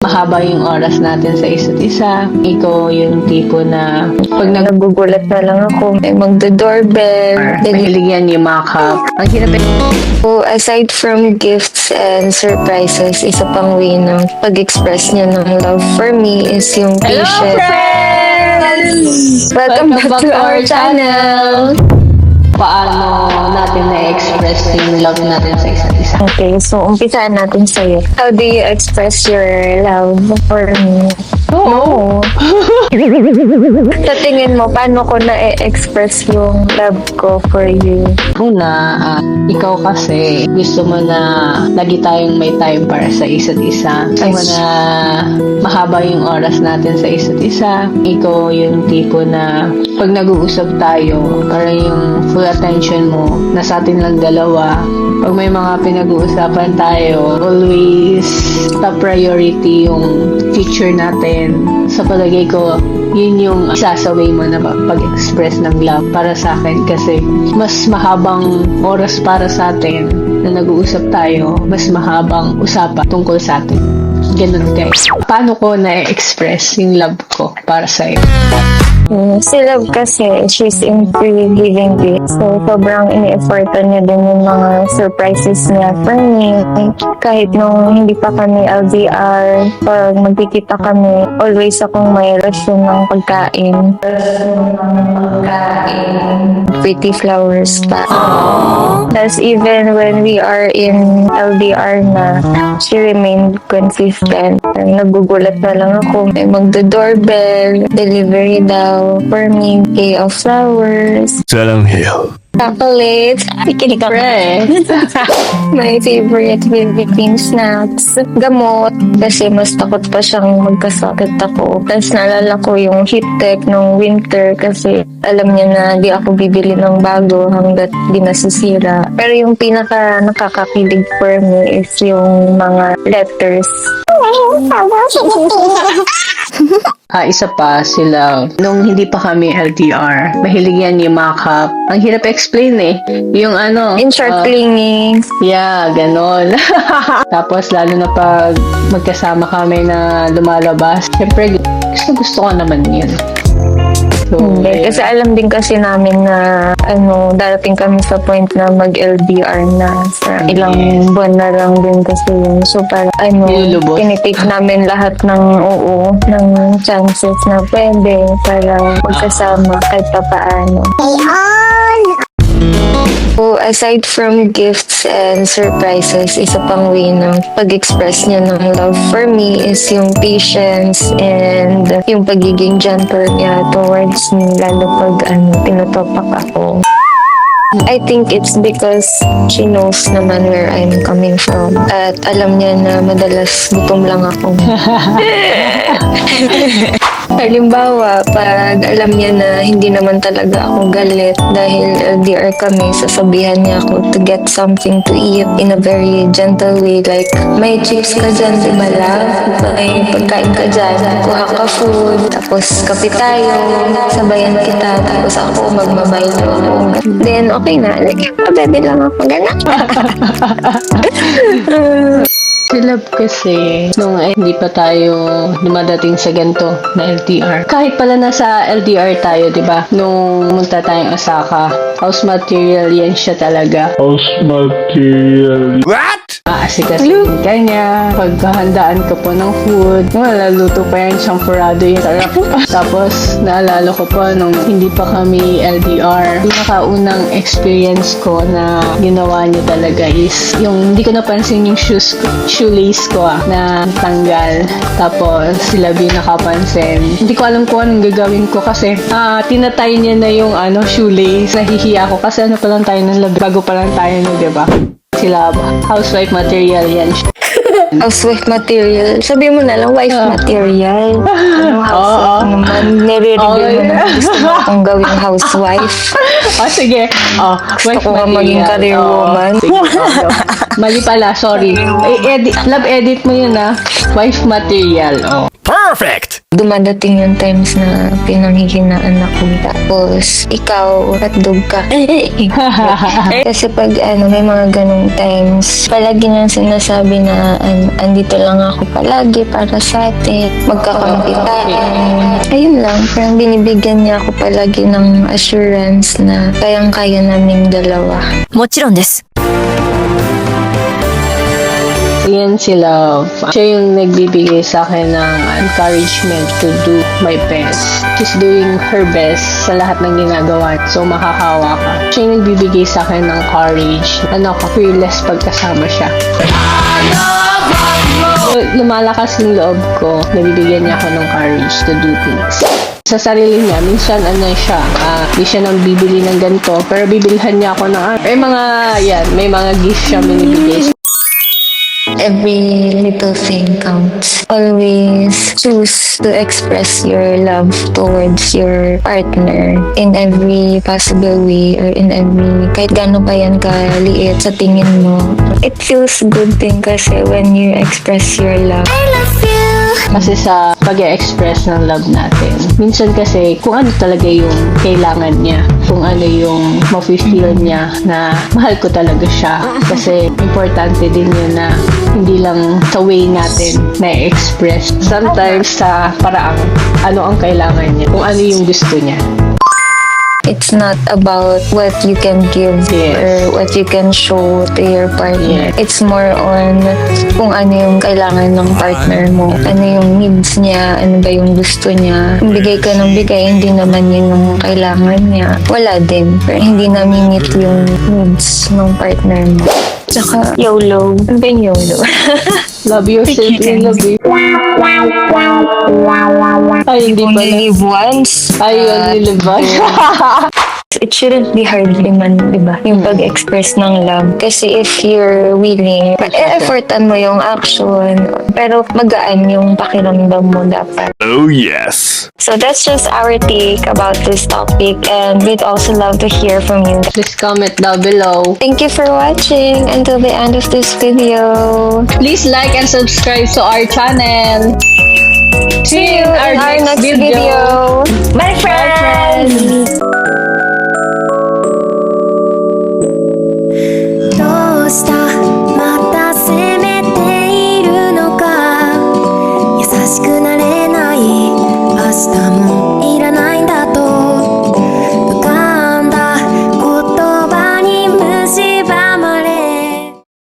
mahaba yung oras natin sa isa't isa. Ikaw yung tipo na pag Nagugulat na lang ako. May magdo-doorbell. mahilig yan yung makeup. Ang hirap So, aside from gifts and surprises, isa pang way ng pag-express niya ng love for me is yung patience. Welcome back to our channel! paano natin na-express yung love natin sa isa't isa. Okay, so umpisaan natin sa'yo. How do you express your love for me? Oo. Sa tingin mo, paano ko na-express yung love ko for you? Una, ikaw kasi gusto mo na lagi tayong may time para sa isa't isa. Gusto mo na mahaba yung oras natin sa isa't isa. Ikaw yung tipo na pag nag-uusap tayo, parang yung full attention mo nasa atin lang dalawa. Pag may mga pinag-uusapan tayo, always top priority yung future natin. Sa palagay ko, yun yung sasaway mo na pag-express ng love para sa akin kasi mas mahabang oras para sa atin na nag-uusap tayo, mas mahabang usapan tungkol sa atin. Ganun guys. Paano ko na-express yung love ko para sa'yo? Si Love kasi, she's into giving gifts. So, sobrang ini-effortan niya din yung mga surprises niya for me. Kahit nung hindi pa kami LDR, pag magkikita kami, always akong may rasyon ng pagkain. Pretty flowers pa. Tapos even when we are in LDR na, she remained consistent. Nagugulat na lang ako. May magdo-doorbell, delivery daw for me, bouquet of flowers, 사랑해요. chocolate, fresh, my favorite Philippine snacks, gamot, kasi mas takot pa siyang magkasakit ako. Tapos naalala ko yung heat tech nung winter kasi alam niya na di ako bibili ng bago hanggat di nasisira. Pero yung pinaka nakakakilig for me is yung mga letters. Isa pa sila, nung hindi pa kami LDR, mahilig yan yung makeup. Ang hirap explain eh. Yung ano, In short, clinging. yeah, ganon. Tapos lalo na pag magkasama kami na lumalabas, syempre gusto ko naman yun. So, Hindi. Kasi alam din kasi namin na darating kami sa point na mag-LDR na sa ilang buwan na lang din kasi yun. So para Nilulubos. tinitake namin lahat ng ng chances na pwede para magkasama kahit pa paano. So, aside from gifts and surprises, isa pang way ng pag-express niya ng love for me is yung patience and yung pagiging gentle niya towards me, lalo pag tinutopak ako. I think it's because she knows naman where I'm coming from at alam niya na madalas gutom lang ako. Halimbawa, pag alam niya na hindi naman talaga ako galit dahil LDR kami, sasabihan niya ako to get something to eat in a very gentle way. Like, may chips ka dyan, di ba love? May pagkain ka dyan, kuha ka food, tapos kape tayo, sabayan kita, tapos ako magmabaylo ako. Then, okay na. Like, bebe lang ako, gano'n. si love kasi, nung hindi pa tayo dumadating sa ganito na LDR. Kahit pala nasa LDR tayo, di ba? Nung munta tayong Osaka, house material yan siya talaga. House material. What? Aasikasin ka niya, pagkahandaan ka po ng food, malaluto pa yan, champurado yung sarap. Tapos, naalala ko pa nung hindi pa kami LDR, pinakaunang experience ko na ginawa niya talaga is yung hindi ko napansin yung shoelace ko na tanggal. Tapos, sila nakapansin. Hindi ko alam kung anong gagawin ko kasi tinatay niya na yung shoelace. Nahihiya ako kasi pa lang tayo ng labi. Bago pa lang tayo na, diba? Sila, housewife material yan. Housewife material. Sabi mo na lang, wife material. Housewife naman. Nire-review mo na gusto mo akong gawing housewife. Sige. Gusto ko nga maging career woman. Sige, mali pala, sorry. Love edit mo yun wife material. Perfect! Dumadating yung times na pinanghihinaan ako. Tapos, ikaw, hotdog ka. Kasi pag may mga ganong times, palagi nang sinasabi na andito lang ako palagi para sa atin. Magkakampi tayo. Ayun lang, parang binibigyan niya ako palagi ng assurance na kayang-kaya naming dalawa. もちろんです。 Yan si Love. Siya yung nagbibigay sa akin ng encouragement to do my best. She's doing her best sa lahat ng ginagawa. So, makakawa ka. Siya yung nagbibigay sa akin ng courage. Fearless pagkasama siya. So, lumalakas yung loob ko. Nabibigyan niya ako ng courage to do things. Sa sarili niya, minsan di siya nang bibili ng ganito, pero bibilhan niya ako ng may mga gift siya binibigay. Every little thing counts. Always choose to express your love towards your partner in every possible way or in every, kahit gaano pa yan kaliit sa tingin mo. It feels good din kasi when you express your love. Kasi sa pag-express ng love natin, minsan kasi kung ano talaga yung kailangan niya, kung ano yung mafe-feel niya na mahal ko talaga siya. Kasi importante din yun na hindi lang sa way natin na-express. Sometimes sa paraang ano ang kailangan niya, kung ano yung gusto niya. It's not about what you can give or what you can show to your partner. It's more on kung ano yung kailangan ng partner mo. Ano yung needs niya, ano ba yung gusto niya. Kung bigay ka ng bigay, hindi naman yun yung kailangan niya. Wala din. Pero hindi na-meet yung needs ng partner mo. Tsaka, YOLO. Ano ba yung YOLO? Love yourself and love you. Ay, hindi pala. Live once. Ay, only live once. It shouldn't be hard naman, di ba? Yung pag-express ng love. Kasi if you're willing, effortan mo yung action. Pero magaan yung pakiramdam mo dapat. Oh, yes. So that's just our take about this topic. And we'd also love to hear from you. Please comment down below. Thank you for watching until the end of this video. Please like and subscribe to our channel. See you in our next video. Bye, friends! どうしたまた責めているのか優しくなれない明日も